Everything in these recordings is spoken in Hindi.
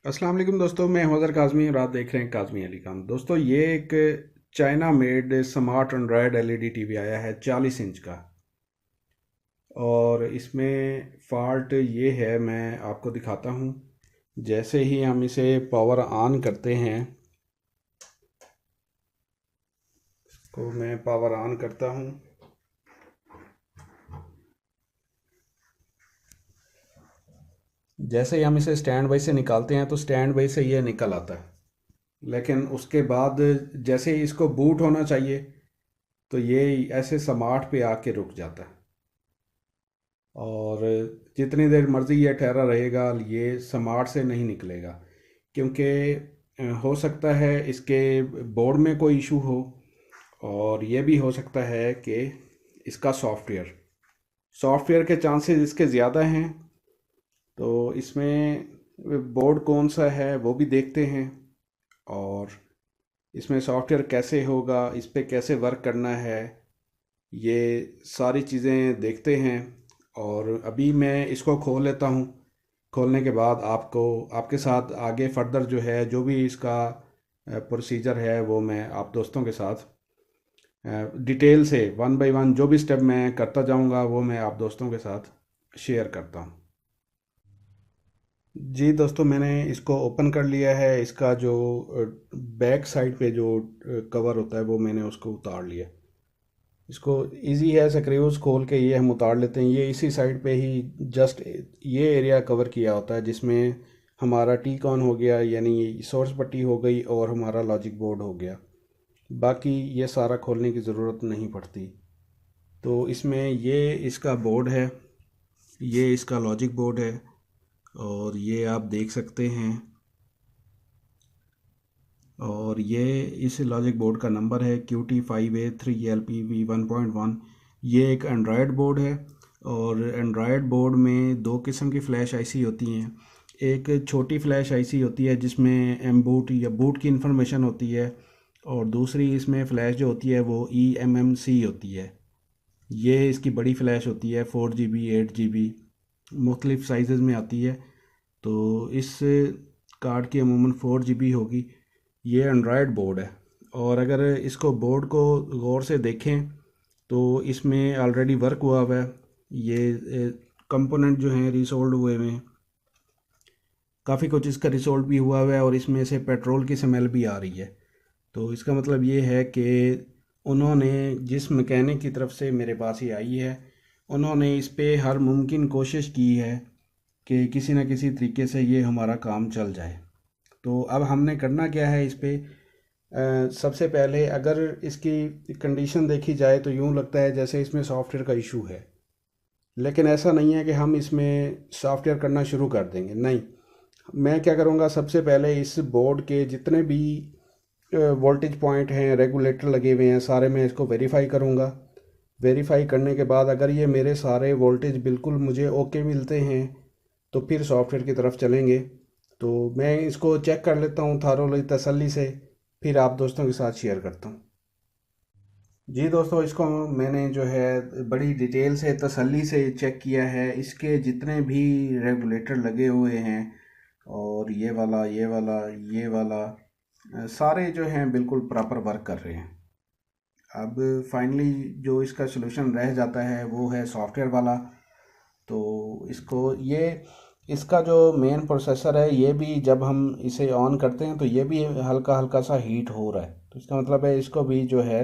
अस्सलाम वालेकुम दोस्तों, मैं हज़र काज़मी और आप देख रहे हैं काज़मी अली खान। दोस्तों, ये एक China made smart Android LED TV आया है 40 इंच का। और इसमें फ़ॉल्ट ये है, मैं आपको दिखाता हूँ। जैसे ही हम इसे पावर ऑन करते हैं, तो मैं पावर ऑन करता हूँ। जैसे ही हम इसे स्टैंड बाई से निकालते हैं तो स्टैंड बाई से ये निकल आता है। लेकिन उसके बाद जैसे ही इसको बूट होना चाहिए तो ये ऐसे स्मार्ट पे आके रुक जाता है। और जितनी देर मर्ज़ी ये ठहरा रहेगा, ये स्मार्ट से नहीं निकलेगा। क्योंकि हो सकता है इसके बोर्ड में कोई इशू हो, और ये भी हो सकता है कि इसका सॉफ्टवेयर के चांसेस इसके ज़्यादा हैं। तो इसमें बोर्ड कौन सा है वो भी देखते हैं, और इसमें सॉफ्टवेयर कैसे होगा, इस पे कैसे वर्क करना है, ये सारी चीज़ें देखते हैं। और अभी मैं इसको खोल लेता हूँ। खोलने के बाद आपको आपके साथ आगे फर्दर जो है, जो भी इसका प्रोसीजर है, वो मैं आप दोस्तों के साथ डिटेल से वन बाय वन जो भी स्टेप मैं करता जाऊँगा, वो मैं आप दोस्तों के साथ शेयर करता हूँ। जी दोस्तों, मैंने इसको ओपन कर लिया है। इसका जो बैक साइड पे जो कवर होता है, वो मैंने उसको उतार लिया। इसको इजी है, स्क्रूज खोल के ये हम उतार लेते हैं। ये इसी साइड पे ही जस्ट ये एरिया कवर किया होता है, जिसमें हमारा टी कॉन हो गया, यानी सोर्स पट्टी हो गई, और हमारा लॉजिक बोर्ड हो गया। बाकी ये सारा खोलने की ज़रूरत नहीं पड़ती। तो इसमें ये इसका बोर्ड है, ये इसका लॉजिक बोर्ड है, और ये आप देख सकते हैं। और ये इस लॉजिक बोर्ड का नंबर है QT5A3LPV1.1। ये एक एंड्रॉयड बोर्ड है। और एंड्रॉयड बोर्ड में दो किस्म की फ़्लैश आईसी होती हैं। एक छोटी फ़्लैश आईसी होती है जिसमें एम बूट या बूट की इंफॉर्मेशन होती है, और दूसरी इसमें फ़्लैश जो होती है वो eMMC होती है। ये इसकी बड़ी फ़्लैश होती है, 4 GB 8 GB मुख्तलिफ़ साइज़ में आती है। तो इस कार्ड की अमूमन 4 GB होगी। ये एंड्रॉयड बोर्ड है। और अगर इसको बोर्ड को गौर से देखें तो इसमें ऑलरेडी वर्क हुआ हुआ है। ये कंपोनेंट जो हैं रिसोल्ड हुए हुए हैं, काफ़ी कुछ इसका रिसोल्ड भी हुआ हुआ है, और इसमें से पेट्रोल की स्मेल भी आ रही है। तो इसका मतलब ये है कि उन्होंने जिस मैकेनिक की तरफ से मेरे पास ये आई है, उन्होंने इस पे हर मुमकिन कोशिश की है कि किसी न किसी तरीके से ये हमारा काम चल जाए। तो अब हमने करना क्या है इस पे? सबसे पहले अगर इसकी कंडीशन देखी जाए तो यूँ लगता है जैसे इसमें सॉफ्टवेयर का इशू है। लेकिन ऐसा नहीं है कि हम इसमें सॉफ्टवेयर करना शुरू कर देंगे, नहीं। मैं क्या करूँगा, सबसे पहले इस बोर्ड के जितने भी वोल्टेज पॉइंट हैं, रेगुलेटर लगे हुए हैं, सारे मैं इसको वेरीफाई करूँगा। वेरीफाई करने के बाद अगर ये मेरे सारे वोल्टेज बिल्कुल मुझे ओके मिलते हैं, तो फिर सॉफ्टवेयर की तरफ चलेंगे। तो मैं इसको चेक कर लेता हूँ थारोली तसल्ली से, फिर आप दोस्तों के साथ शेयर करता हूँ। जी दोस्तों, इसको मैंने जो है बड़ी डिटेल से तसल्ली से चेक किया है। इसके जितने भी रेगुलेटर लगे हुए हैं, और ये वाला सारे जो हैं बिल्कुल प्रॉपर वर्क कर रहे हैं। अब फाइनली जो इसका सलूशन रह जाता है वो है सॉफ्टवेयर वाला। तो इसको ये इसका जो मेन प्रोसेसर है, ये भी जब हम इसे ऑन करते हैं तो ये भी हल्का हल्का सा हीट हो रहा है। तो इसका मतलब है इसको भी जो है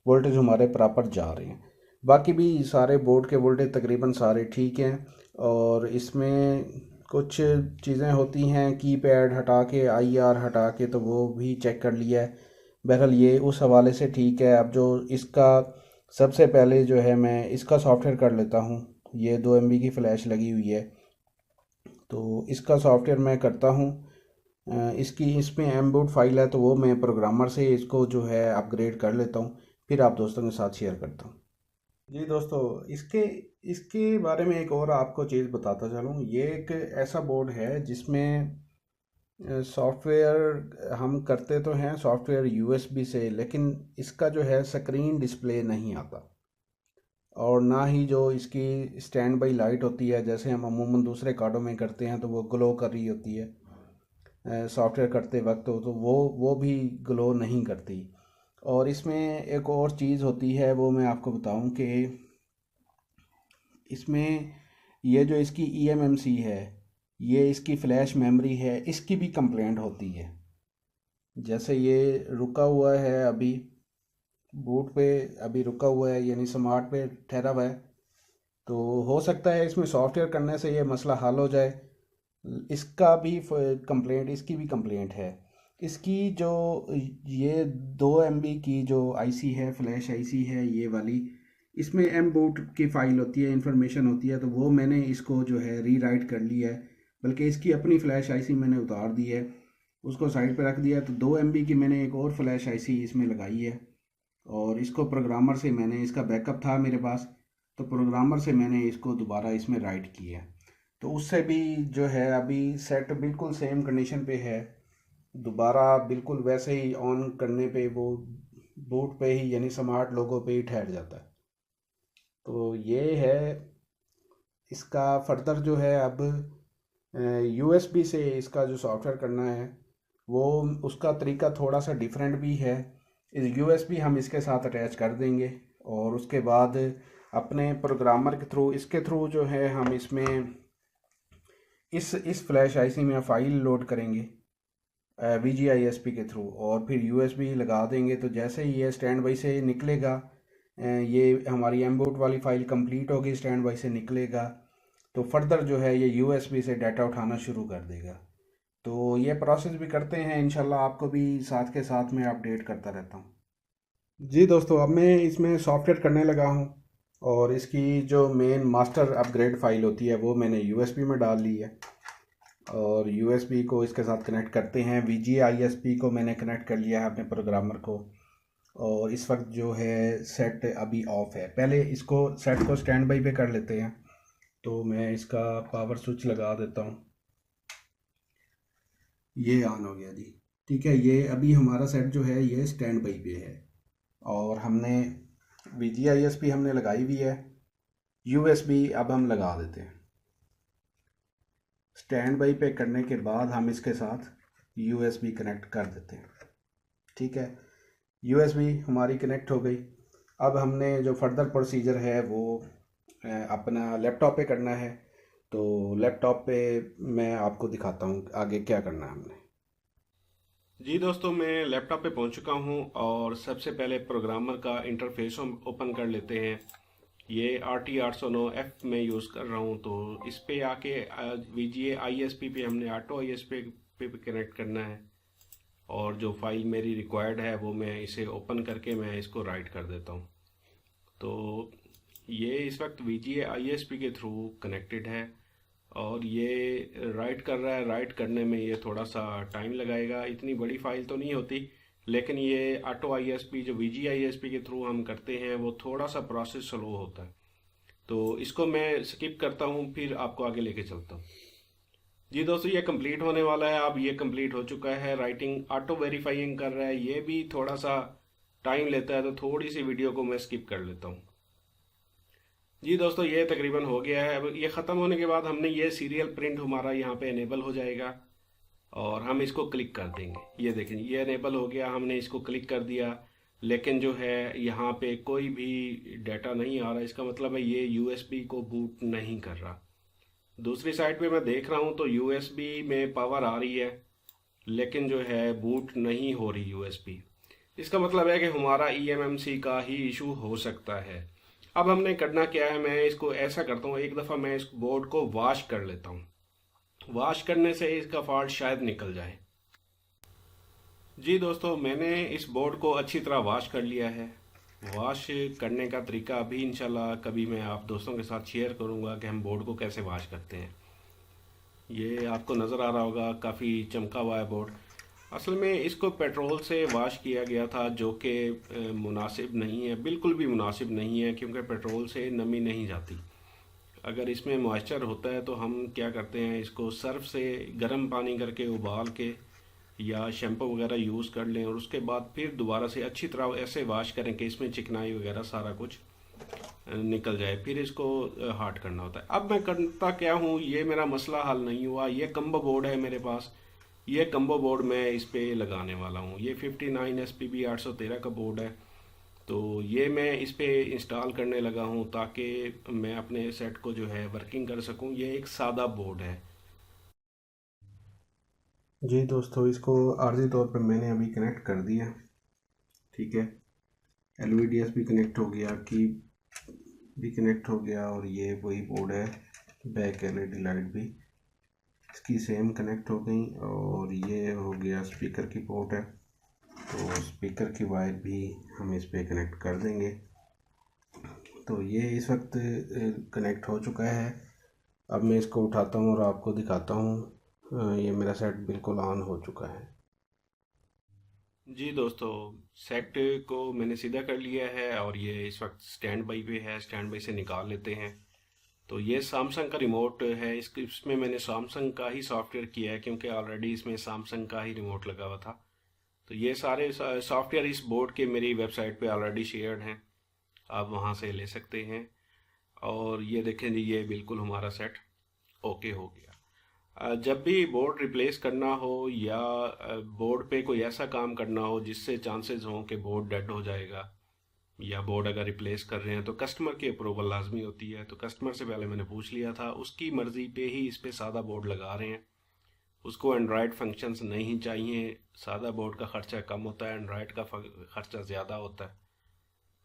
वोल्टेज हमारे प्रॉपर जा रहे हैं। बाकी भी सारे बोर्ड के वोल्टेज तकरीबन सारे ठीक हैं। और इसमें कुछ चीज़ें होती हैं, कीपैड हटा के, आईआर हटा के, तो वो भी चेक कर लिया है। बहरहाल ये उस हवाले से ठीक है। अब जो इसका सबसे पहले जो है मैं इसका सॉफ्टवेयर कर लेता हूँ। ये 2 MB की फ़्लैश लगी हुई है, तो इसका सॉफ्टवेयर मैं करता हूँ। इसकी इसमें एम बूट फाइल है, तो वो मैं प्रोग्रामर से इसको जो है अपग्रेड कर लेता हूँ, फिर आप दोस्तों के साथ शेयर करता हूँ। जी दोस्तों, इसके इसके बारे में एक और आपको चीज़ बताता चलूँ। ये एक ऐसा बोर्ड है जिसमें सॉफ्टवेयर हम करते तो हैं सॉफ्टवेयर यूएसबी से, लेकिन इसका जो है स्क्रीन डिस्प्ले नहीं आता। और ना ही जो इसकी स्टैंड बाई लाइट होती है, जैसे हम अमूमन दूसरे कार्डों में करते हैं तो वो ग्लो कर रही होती है। सॉफ्टवेयर करते वक्त तो वो भी ग्लो नहीं करती। और इसमें एक और चीज़ होती है, वो मैं आपको बताऊं कि इसमें ये जो इसकी eMMC है, ये इसकी फ़्लैश मेमोरी है, इसकी भी कंप्लेंट होती है। जैसे ये रुका हुआ है अभी बूट पे, अभी रुका हुआ है यानी स्मार्ट पे ठहरा हुआ है, तो हो सकता है इसमें सॉफ्टवेयर करने से ये मसला हल हो जाए। इसका भी कंप्लेंट, इसकी भी कंप्लेंट है। इसकी जो ये 2 MB की जो आईसी है, फ्लैश आईसी है ये वाली, इसमें एम बूट की फ़ाइल होती है, इंफॉर्मेशन होती है, तो वो मैंने इसको जो है रीराइट कर लिया है। बल्कि इसकी अपनी फ़्लैश आईसी मैंने उतार दी है, उसको साइड पे रख दिया, तो 2 MB की मैंने एक और फ्लैश आईसी इसमें लगाई है। और इसको प्रोग्रामर से मैंने, इसका बैकअप था मेरे पास, तो प्रोग्रामर से मैंने इसको दोबारा इसमें राइट किया। तो उससे भी जो है अभी सेट बिल्कुल सेम कंडीशन पे है, दोबारा बिल्कुल वैसे ही ऑन करने पे वो बूट पे ही यानी स्मार्ट लोगो पे ही ठहर जाता है। तो ये है इसका फर्दर जो है। अब यूएसबी से इसका जो सॉफ्टवेयर करना है वो, उसका तरीका थोड़ा सा डिफरेंट भी है। इस यूएसबी हम इसके साथ अटैच कर देंगे और उसके बाद अपने प्रोग्रामर के थ्रू, इसके थ्रू जो है हम इसमें इस फ्लैश आईसी में फ़ाइल लोड करेंगे VGISP के थ्रू, और फिर यूएसबी लगा देंगे। तो जैसे ही ये स्टैंड बाई से निकलेगा, ये हमारी एमबूट वाली फ़ाइल कंप्लीट होगी, स्टैंड बाई से निकलेगा, तो फर्दर जो है ये यूएसबी से डाटा उठाना शुरू कर देगा। तो ये प्रोसेस भी करते हैं, इंशाल्लाह आपको भी साथ के साथ में अपडेट करता रहता हूँ। जी दोस्तों, अब मैं इसमें सॉफ्टवेयर करने लगा हूँ और इसकी जो मेन मास्टर अपग्रेड फ़ाइल होती है वो मैंने यूएसबी में डाल ली है और यूएसबी को इसके साथ कनेक्ट करते हैं। VGISP को मैंने कनेक्ट कर लिया है अपने प्रोग्रामर को, और इस वक्त जो है सेट अभी ऑफ है। पहले इसको सेट को स्टैंड बाई पे कर लेते हैं। तो मैं इसका पावर स्विच लगा देता हूँ, ये ऑन हो गया जी। ठीक है, ये अभी हमारा सेट जो है ये स्टैंड बाई पे है और हमने VGISP हमने लगाई हुई है। USB अब हम लगा देते हैं। स्टैंड बाई पे करने के बाद हम इसके साथ USB कनेक्ट कर देते हैं। ठीक है, USB हमारी कनेक्ट हो गई। अब हमने जो फर्दर प्रोसीजर है वो अपना लैपटॉप पे करना है। तो लैपटॉप पे मैं आपको दिखाता हूँ आगे क्या करना है हमने। जी दोस्तों, मैं लैपटॉप पे पहुँच चुका हूँ और सबसे पहले प्रोग्रामर का इंटरफेस ओपन कर लेते हैं। ये RT809F में यूज़ कर रहा हूँ, तो इस पे आके VGA-ISP पे हमने ऑटो ISP पे कनेक्ट करना है और जो फाइल मेरी रिक्वायर्ड है वो मैं इसे ओपन करके मैं इसको राइट कर देता हूँ। तो ये इस वक्त VGA-ISP के थ्रू कनेक्टेड है और ये राइट कर रहा है। राइट करने में ये थोड़ा सा टाइम लगाएगा, इतनी बड़ी फाइल तो नहीं होती, लेकिन ये ऑटो ISP जो VGISP के थ्रू हम करते हैं वो थोड़ा सा प्रोसेस स्लो होता है। तो इसको मैं स्किप करता हूँ, फिर आपको आगे लेके चलता हूँ। जी दोस्तों, ये कंप्लीट होने वाला है। अब ये कंप्लीट हो चुका है। राइटिंग ऑटो वेरीफाइंग कर रहा है, ये भी थोड़ा सा टाइम लेता है, तो थोड़ी सी वीडियो को मैं स्किप कर लेता हूँ। जी दोस्तों, ये तकरीबन हो गया है। अब ये ख़त्म होने के बाद हमने ये सीरियल प्रिंट हमारा यहाँ पे इनेबल हो जाएगा और हम इसको क्लिक कर देंगे। ये देखें, ये इनेबल हो गया, हमने इसको क्लिक कर दिया, लेकिन जो है यहाँ पे कोई भी डाटा नहीं आ रहा। इसका मतलब है ये USB को बूट नहीं कर रहा। दूसरी साइड पे मैं देख रहा हूँ तो USB में पावर आ रही है, लेकिन जो है बूट नहीं हो रही USB। इसका मतलब है कि हमारा eMMC का ही इशू हो सकता है। अब हमने करना क्या है, मैं इसको ऐसा करता हूँ, एक दफ़ा मैं इस बोर्ड को वॉश कर लेता हूँ। वॉश करने से इसका फॉल्ट शायद निकल जाए। जी दोस्तों, मैंने इस बोर्ड को अच्छी तरह वॉश कर लिया है। वॉश करने का तरीका अभी इंशाल्लाह कभी मैं आप दोस्तों के साथ शेयर करूँगा कि हम बोर्ड को कैसे वॉश करते हैं। ये आपको नज़र आ रहा होगा, काफ़ी चमका हुआ है बोर्ड। असल में इसको पेट्रोल से वॉश किया गया था, जो कि मुनासिब नहीं है, बिल्कुल भी मुनासिब नहीं है, क्योंकि पेट्रोल से नमी नहीं जाती। अगर इसमें मॉइस्चर होता है तो हम क्या करते हैं, इसको सर्फ से गर्म पानी करके उबाल के या शैम्पू वगैरह यूज़ कर लें और उसके बाद फिर दोबारा से अच्छी तरह ऐसे वॉश करें कि इसमें चिकनाई वगैरह सारा कुछ निकल जाए, फिर इसको हार्ड करना होता है। अब मैं करता क्या हूँ, ये मेरा मसला हल नहीं हुआ। ये कम्बो बोर्ड है मेरे पास, ये कम्बो बोर्ड मैं इस पे लगाने वाला हूँ। ये 59 SPB 813 का बोर्ड है। तो ये मैं इस पे इंस्टॉल करने लगा हूँ ताकि मैं अपने सेट को जो है वर्किंग कर सकूँ। ये एक सादा बोर्ड है। जी दोस्तों, इसको आर्जी तौर पर मैंने अभी कनेक्ट कर दिया। ठीक है, LVDS भी कनेक्ट हो गया, की भी कनेक्ट हो गया, और ये वही बोर्ड है, बैक LED लाइट भी इसकी सेम कनेक्ट हो गई, और ये हो गया स्पीकर की पोर्ट है। तो स्पीकर की वायर भी हम इस पे कनेक्ट कर देंगे। तो ये इस वक्त कनेक्ट हो चुका है। अब मैं इसको उठाता हूँ और आपको दिखाता हूँ। ये मेरा सेट बिल्कुल ऑन हो चुका है। जी दोस्तों, सेट को मैंने सीधा कर लिया है और ये इस वक्त स्टैंड बाई पे है। स्टैंड बाई से निकाल लेते हैं। तो ये सैमसंग का रिमोट है। इसमें मैंने सैमसंग का ही सॉफ्टवेयर किया है क्योंकि ऑलरेडी इसमें सैमसंग का ही रिमोट लगा हुआ था। तो ये सारे सॉफ्टवेयर इस बोर्ड के मेरी वेबसाइट पे ऑलरेडी शेयर्ड हैं, आप वहाँ से ले सकते हैं। और ये देखें जी, ये बिल्कुल हमारा सेट ओके हो गया। जब भी बोर्ड रिप्लेस करना हो या बोर्ड पे कोई ऐसा काम करना हो जिससे चांसेस हों कि बोर्ड डेड हो जाएगा, या बोर्ड अगर रिप्लेस कर रहे हैं, तो कस्टमर की अप्रूवल लाजमी होती है। तो कस्टमर से पहले मैंने पूछ लिया था, उसकी मर्ज़ी पे ही इस पे सादा बोर्ड लगा रहे हैं। उसको एंड्रॉयड फंक्शंस नहीं चाहिए। सादा बोर्ड का ख़र्चा कम होता है, एंड्रॉयड का ख़र्चा ज़्यादा होता है।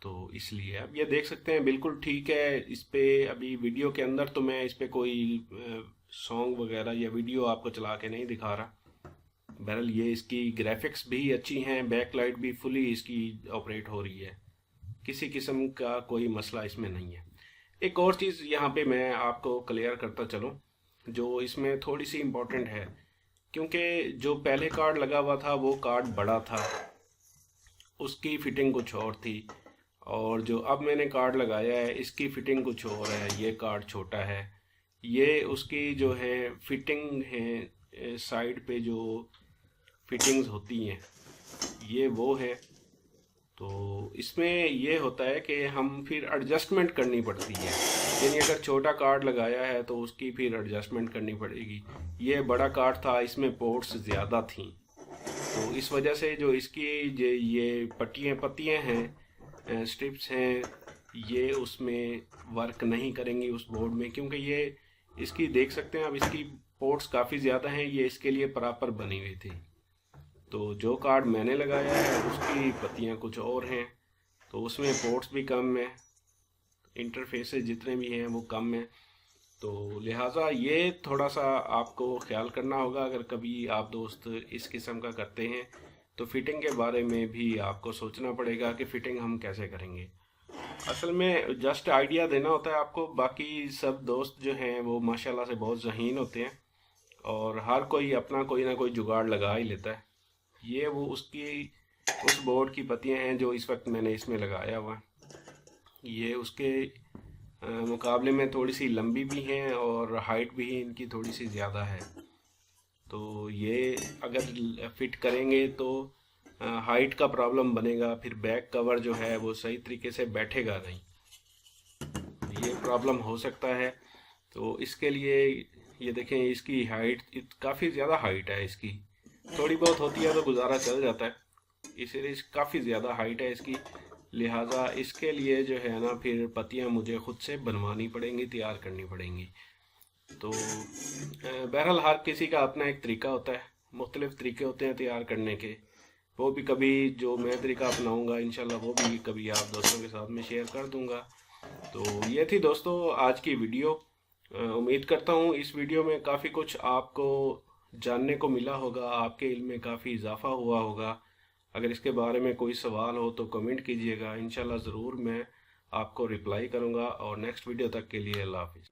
तो इसलिए अब ये देख सकते हैं बिल्कुल ठीक है। इस पे अभी वीडियो के अंदर तो मैं इस पे कोई सॉन्ग वगैरह या वीडियो आपको चला के नहीं दिखा रहा। बहरहाल ये इसकी ग्राफिक्स भी अच्छी हैं, बैकलाइट भी फुली इसकी ऑपरेट हो रही है, किसी किस्म का कोई मसला इसमें नहीं है। एक और चीज़ यहाँ पे मैं आपको क्लियर करता चलूँ, जो इसमें थोड़ी सी इम्पोर्टेंट है, क्योंकि जो पहले कार्ड लगा हुआ था वो कार्ड बड़ा था, उसकी फिटिंग कुछ और थी, और जो अब मैंने कार्ड लगाया है इसकी फ़िटिंग कुछ और है। ये कार्ड छोटा है। ये उसकी जो है फिटिंग है, साइड पे जो फिटिंग्स होती हैं ये वो है। तो इसमें ये होता है कि हम फिर एडजस्टमेंट करनी पड़ती है। यानी अगर छोटा कार्ड लगाया है तो उसकी फिर एडजस्टमेंट करनी पड़ेगी। ये बड़ा कार्ड था, इसमें पोर्ट्स ज़्यादा थी, तो इस वजह से जो इसकी ये पत्तियाँ हैं, स्ट्रिप्स हैं, ये उसमें वर्क नहीं करेंगी उस बोर्ड में, क्योंकि ये इसकी देख सकते हैं अब इसकी पोर्ट्स काफ़ी ज़्यादा हैं। ये इसके लिए प्रॉपर बनी हुई थी। तो जो कार्ड मैंने लगाया है उसकी पत्तियाँ कुछ और हैं, तो उसमें पोर्ट्स भी कम है, इंटरफेसेस जितने भी हैं वो कम हैं। तो लिहाजा ये थोड़ा सा आपको ख्याल करना होगा। अगर कभी आप दोस्त इस किस्म का करते हैं तो फिटिंग के बारे में भी आपको सोचना पड़ेगा कि फ़िटिंग हम कैसे करेंगे। असल में जस्ट आइडिया देना होता है आपको। बाकी सब दोस्त जो हैं वो माशाल्लाह से बहुत ज़हीन होते हैं और हर कोई अपना कोई ना कोई जुगाड़ लगा ही लेता है। ये वो उस बोर्ड की पत्तियां हैं जो इस वक्त मैंने इसमें लगाया हुआ है। ये उसके मुकाबले में थोड़ी सी लंबी भी हैं और हाइट भी इनकी थोड़ी सी ज़्यादा है। तो ये अगर फिट करेंगे तो हाइट का प्रॉब्लम बनेगा, फिर बैक कवर जो है वो सही तरीके से बैठेगा नहीं, ये प्रॉब्लम हो सकता है। तो इसके लिए ये देखें, इसकी हाइट काफ़ी ज़्यादा हाइट है। इसकी थोड़ी बहुत होती है तो गुजारा चल जाता है, इसलिए काफ़ी ज़्यादा हाइट है इसकी। लिहाजा इसके लिए जो है ना फिर पत्तियाँ मुझे ख़ुद से बनवानी पड़ेंगी, तैयार करनी पड़ेंगी। तो बहरहाल हर किसी का अपना एक तरीका होता है, मुख्तलिफ़ तरीके होते हैं तैयार करने के। वो भी कभी जो मैं तरीका अपनाऊंगा इंशाल्लाह वो भी कभी आप दोस्तों के साथ में शेयर कर दूंगा। तो ये थी दोस्तों आज की वीडियो। उम्मीद करता हूँ इस वीडियो में काफ़ी कुछ आपको जानने को मिला होगा, आपके इल्म में काफ़ी इजाफा हुआ होगा। अगर इसके बारे में कोई सवाल हो तो कमेंट कीजिएगा, इंशाल्लाह ज़रूर मैं आपको रिप्लाई करूँगा। और नेक्स्ट वीडियो तक के लिए अल्लाह हाफिज़।